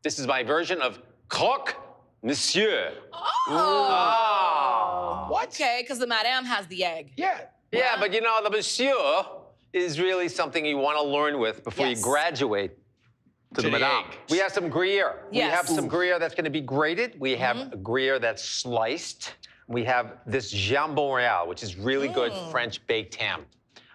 This is my version of Croque Monsieur. Oh. What? Okay, because the Madame has the egg. Yeah. Yeah, but you know, the Monsieur is really something you want to learn with before you graduate to the Madame. egg. We have some Gruyère. Yes. We have some Gruyère that's going to be grated. We have a Gruyère that's sliced. We have this jambon royal, which is really good French baked ham.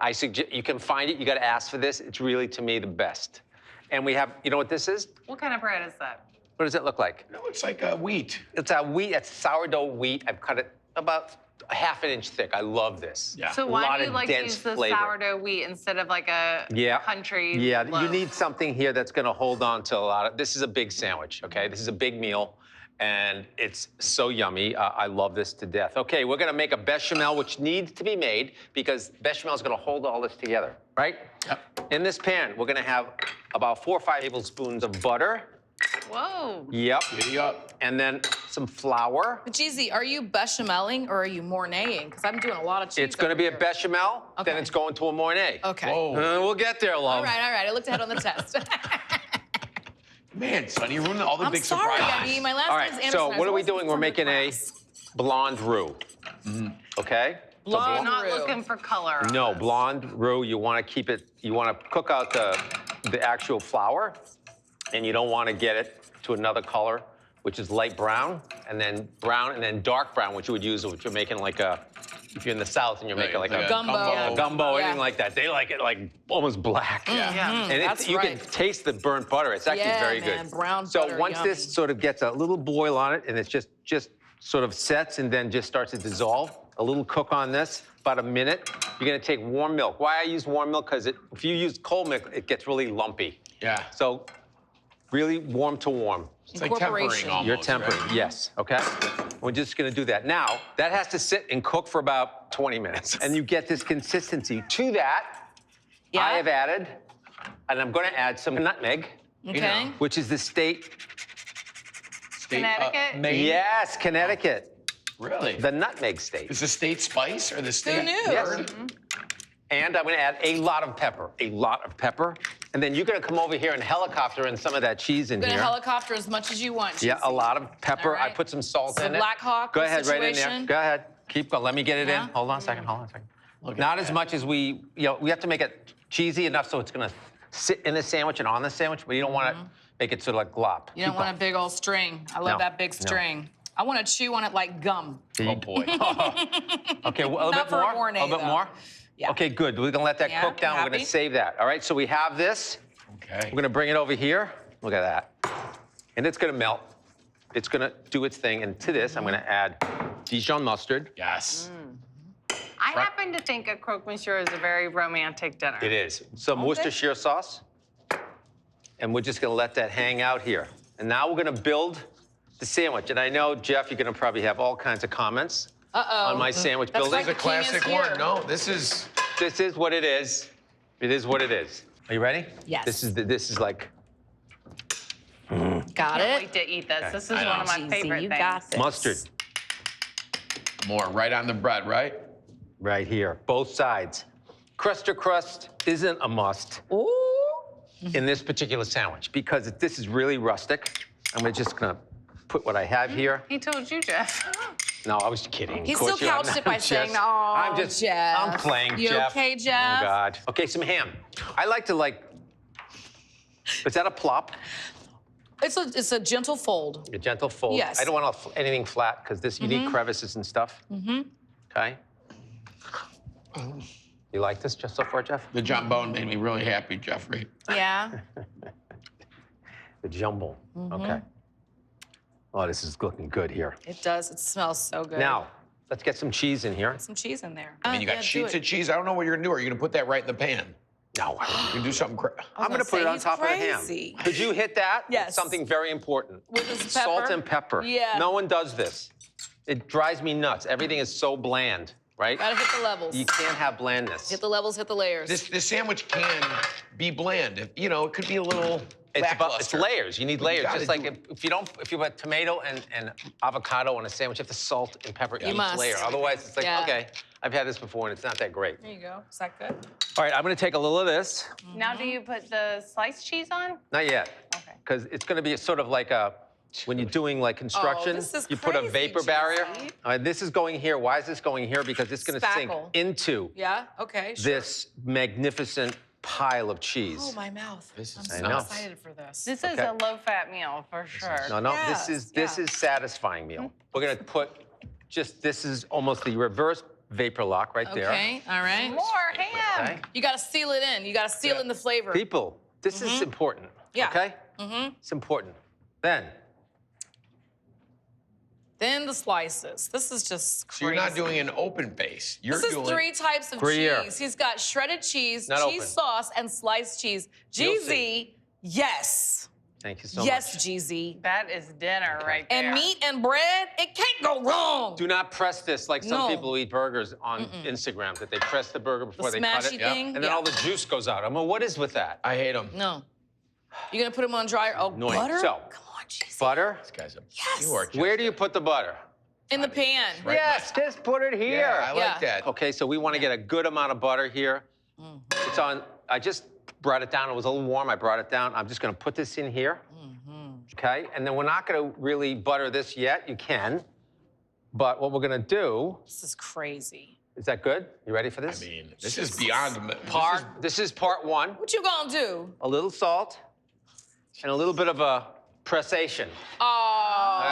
I suggest you can find it. You got to ask for this. It's really, to me, the best. And we have, you know what this is? What kind of bread is that? What does it look like? It looks like wheat. It's a wheat. It's sourdough wheat. I've cut it about a half an inch thick. I love this. Yeah. So A why lot do you of like to dense use the flavor. sourdough wheat instead of like a country Yeah, loaf? you need something here that's gonna hold on to a lot of, this is a big sandwich, okay? This is a big meal, and it's so yummy. I love this to death. Okay, we're gonna make a bechamel, which needs to be made because bechamel is gonna hold all this together, right? Yep. In this pan, we're gonna have about 4 or 5 tablespoons of butter. Whoa. Yep. Giddy up. And then some flour. But Jeezy, are you bechameling or are you mornaying? Because I'm doing a lot of cheese. It's gonna be a here. bechamel, then Okay. it's going to a mornay. Okay. Whoa. We'll get there, love. All right. I looked ahead on the test. Man, son, you ruined all the I'm big sorry, surprises. I mean, my last All name's right, Anderson. so I was what are we always in doing? We're summer making class. a blonde roux, okay? Blonde You're not roux. looking for color on No, this. blonde roux, you want to keep it, you want to cook out the actual flour, and you don't want to get it to another color, which is light brown, and then dark brown, which you would use if you're making like a, if you're in the South and you're making like a Gumbo. gumbo, Yeah. anything like that. They like it like almost black. Yeah. And That's you right. can taste the burnt butter. It's actually Yeah, very man, good. brown so butter, once yummy. this sort of gets a little boil on it and it's just sort of sets and then just starts to dissolve, a little cook on this, about a minute. You're gonna take warm milk. Why I use warm milk? Because if you use cold milk, it gets really lumpy. Yeah. So really warm to warm. It's like tempering Incorporation. almost, You're tempering, right? yes, okay? We're just gonna do that. Now, that has to sit and cook for about 20 minutes. And you get this consistency. To that, Yeah. I have added, and I'm gonna add some nutmeg, Okay. which is the state, Connecticut? Maine? yes, Connecticut, Really? the nutmeg state. Is the state spice or the state knew? Yes. bird? And I'm gonna add a lot of pepper. And then you're gonna come over here and helicopter in some of that cheese in I'm gonna here. helicopter as much as you want. Yeah, a Jeezy. lot of pepper. All right. I put some salt It's in a it. Black Hawk Go ahead, right in there. situation. Go ahead. Keep going. Let me get it Yeah. in. Hold on a second. Hold on a second. Look at Not as that. much as we have to make it cheesy enough so it's gonna sit in the sandwich and on the sandwich, but you don't want to make it sort of like glop. You don't want a big old string. I love No, that big no. string. I want to chew on it like gum. Oh, boy. Okay, well, a Not bit for more. a gourmet, A little bit though. more. Yeah. Okay, good. We're gonna let that Yeah, cook down. We're happy? gonna save that. All right. So we have this. Okay. We're gonna bring it over here. Look at that. And it's gonna melt. It's gonna do its thing. And to this, I'm gonna add Dijon mustard. Yes. I happen to think a croque monsieur is a very romantic dinner. It is. Some Worcestershire sauce. And we're just gonna let that hang out here. And now we're gonna build the sandwich. And I know, Jeff, you're gonna probably have all kinds of comments on my sandwich That's building. like This is a The king is classic here. one. No, this is... This is what it is. It is what it is. Are you ready? Yes. This is like Got Can't it? wait to eat this. This is I know. one of my Jeezy, favorite you things. got this. mustard more right on the bread, right? right here, both sides. Crust to crust isn't a must Ooh. in this particular sandwich because this is really rustic. I'm just gonna put what I have here. He told you, Jeff. No, I was kidding. He Of course still you are. couched it by I'm saying, just- "Aw, I'm just, Jeff." I'm playing, You Jeff. okay, Jeff? Oh, God. Okay, some ham. I like to is that a plop? It's a gentle fold. A gentle fold? Yes. I don't want anything flat because you need crevices and stuff. Okay? You like this just so far, Jeff? The jambon made me really happy, Geoffrey. Yeah. The jumble. Okay. Oh, this is looking good here. It does. It smells so good. Now, let's get some cheese in here. Some cheese in there. I mean, you got sheets of cheese. I don't know what you're gonna do. Are you gonna put that right in the pan? No, You can do something I'm gonna put it on top of the ham. crazy. Could you hit that? Yes. Something very important. With this Salt pepper? and pepper. Yeah. No one does this. It drives me nuts. Everything is so bland, right? Gotta hit the levels. You can't have blandness. Hit the levels, hit the layers. This sandwich can be bland. You know, it could be a little It's lackluster. layers. You need layers. gotta Just like do if you put tomato and avocado on a sandwich, you have to salt and pepper each must. layer. Otherwise, it's like, Yeah. okay, I've had this before and it's not that great. There you go. Is that good? All right, I'm gonna take a little of this. Now, do you put the sliced cheese on? Not yet. Okay. Because it's gonna be sort of like when you're doing like construction, this is you put a crazy, vapor barrier. Jesse. All right, this is going here. Why is this going here? Because it's gonna sink Spackle. into Yeah. Okay. Sure. this magnificent pile of cheese. Oh, my mouth. I'm I so know. excited for this. This is Okay. a low-fat meal for sure. No, Yes, this yeah. is satisfying meal. We're gonna put this is almost the reverse vapor lock right there. Okay. All right. More ham. Okay. You got to seal it in. You got to seal in the flavor. People, this is important. Yeah. Okay? It's important. Then, Then the slices. This is just crazy. So you're not doing an open face. You're This is doing 3 types of Gruyère. cheese. He's got shredded cheese, Not cheese open. sauce, and sliced cheese. You'll GZ, see. yes. thank you so Yes, much. GZ. That is dinner right there. And meat and bread, it can't go wrong. Do not press this like some No. people who eat burgers on Instagram, that they press the burger before they cut smashy it. thing? And then Yeah. all the juice goes out. I'm like, what is with that? I hate them. No. You're going to put them on dryer? Oh, Annoying. butter? So, Come on, GZ. Butter? This guy's a Yes. You are just Where do you put the butter? In the pan. Right. Yes, just put it here. Yeah, I Yeah. like that. Okay, so we want to get a good amount of butter here. It's on, I just brought it down. It was a little warm. I brought it down. I'm just going to put this in here. Okay, and then we're not going to really butter this yet. You can. But what we're going to do, This is crazy. is that good? You ready for I this? mean, this is beyond. This is part 1. What you going to do? A little salt and a little bit of a pressation. Oh,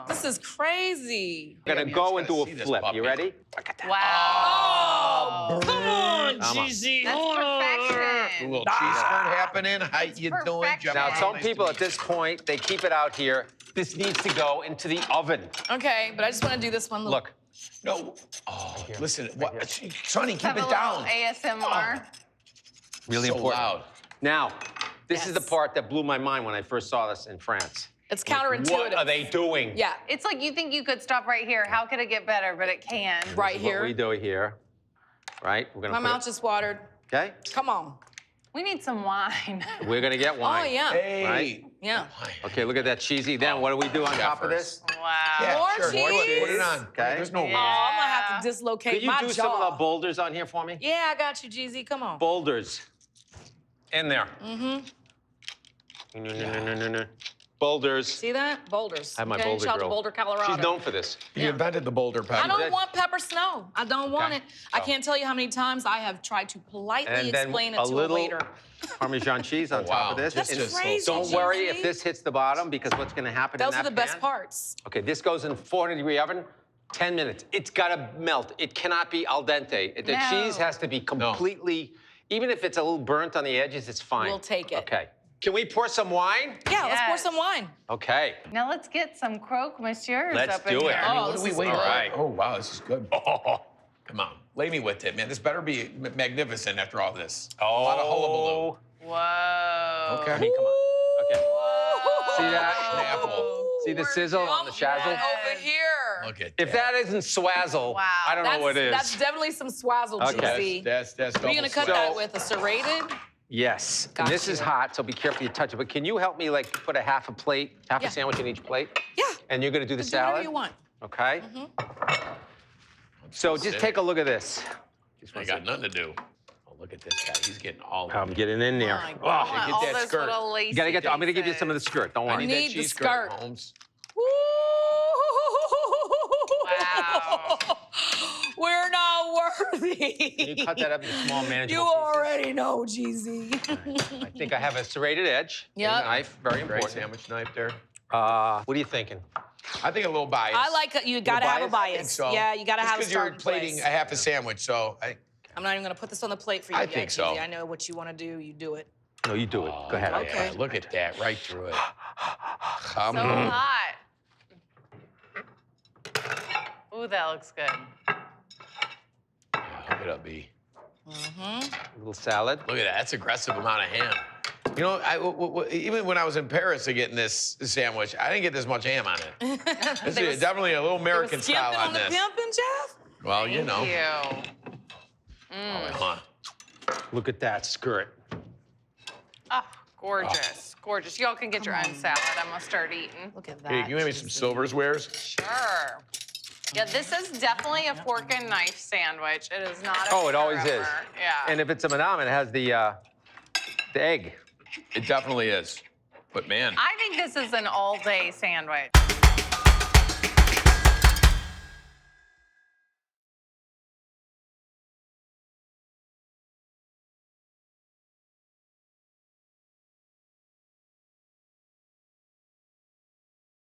Okay? this is crazy. We're I going mean, to I go just into gotta a see this flip. puppy. You ready? Wow. Come on, Come on. GZ. That's A perfection. little cheese curd happening. How you doing, perfection. Jeff? Now, some Nice to people meet at this point, they keep it out here. This needs to go into the oven. Okay, but I just want to do this one. Look, you. No. Oh, listen. What? Sonny, keep Have a it little down. ASMR. really so important. loud. Now, this is the Yes. part that blew my mind when I first saw this in France. It's counterintuitive. What are they doing? Yeah, It's like you think you could stop right here. How could it get better? But it can. right This is what we here. do here. Right? We're My gonna mouth put just watered. it, okay? Come on. We need some wine. We're gonna get wine. Oh, yeah. Hey. Right? Yeah. Okay, look at that cheesy. Then what do we do on top of this? Wow. Yeah, More sure. cheese? Put it on. Okay. There's no. Oh, I'm going to have to dislocate Could you my do jaw. some of the boulders on here for me? Yeah, I got you, GZ. Come on. Boulders. In there. No. Boulders. See that? Boulders. I have my okay? Boulder Shout out to Grill. Boulder, Colorado. She's known for this. You invented the boulder pepper. I don't did. want pepper snow. I don't want Okay. it. I can't tell you how many times I have tried to politely And then explain it a to little a waiter. Parmesan cheese on Oh, top wow. of this. That's And just crazy, Don't worry GZ. if this hits the bottom, because what's going to happen Those in are that the best pan- parts. Okay, this goes in 400-degree oven, 10 minutes. It's got to melt. It cannot be al dente. The No. cheese has to be completely, even if it's a little burnt on the edges, it's fine. We'll take it. Okay. Can we pour some wine? Yeah, let's pour Yes. some wine. Okay. Now let's get some Croque Monsieurs Let's up in do it. here. I mean, Oh, What this are we is waiting good. for? All right. Oh, wow, this is good. Come on, lay me with it, man. This better be magnificent after all this. A lot of hullabaloo. Whoa. Okay. I mean, come on. Okay. See An that? apple. See the sizzle on the shazzle? Right over here. Look at If that isn't swazzle, Wow. I don't know what is. That's definitely some swazzle, Okay. GZ. That's What are you gonna cut So- that with? A serrated? Yes. Got And this is you. hot, so be careful you touch it. But can you help me, like, put a half Yeah. a sandwich in each plate? Yeah. And you're gonna do the Do whatever salad? you want. Okay? So just take a look at this. I got nothing to do. Oh, look at this guy. He's getting all. I'm getting in there. my Oh, God. Get All that those skirt. little lacy you gotta get. I'm gonna give you some of the pieces. skirt. Don't I worry. need that need the cheese skirt. curd, Holmes. Wow. We're not worthy. Can you cut that up into small, manageable You pieces? already know, GZ. I think I have a serrated edge. Yep. And a knife, very Great important. sandwich knife there. What are you thinking? I think a little bias. I like you gotta have a bias? I I think bias. so. Yeah, you gotta Just have a because you're starting plating place. a half a sandwich, so I'm not even gonna put this on the plate for you I yet, think GZ. so. I know what you wanna do. You do it. No, you do it. Go ahead. Okay. Look at that, right through it. So Come on. hot. Ooh, that looks good. Look at it be. A little salad. Look at that. That's aggressive amount of ham. You know, even when I was in Paris to getting this sandwich, I didn't get this much ham on it. This They is was- definitely a little American Skimping style on on the this. pimping, Jeff? Well, you know. Thank you. Oh, huh. Look at that skirt. Oh, Gorgeous, gorgeous. Y'all can get your own salad. I'm gonna start eating. Look at that. Hey, can you give me some silverwares? Sure. Yeah, this is definitely a fork and knife sandwich. It is not a Oh, it always pour-over. is. Yeah. And if it's a madame, it has the egg. It definitely is. But man. I think this is an all-day sandwich.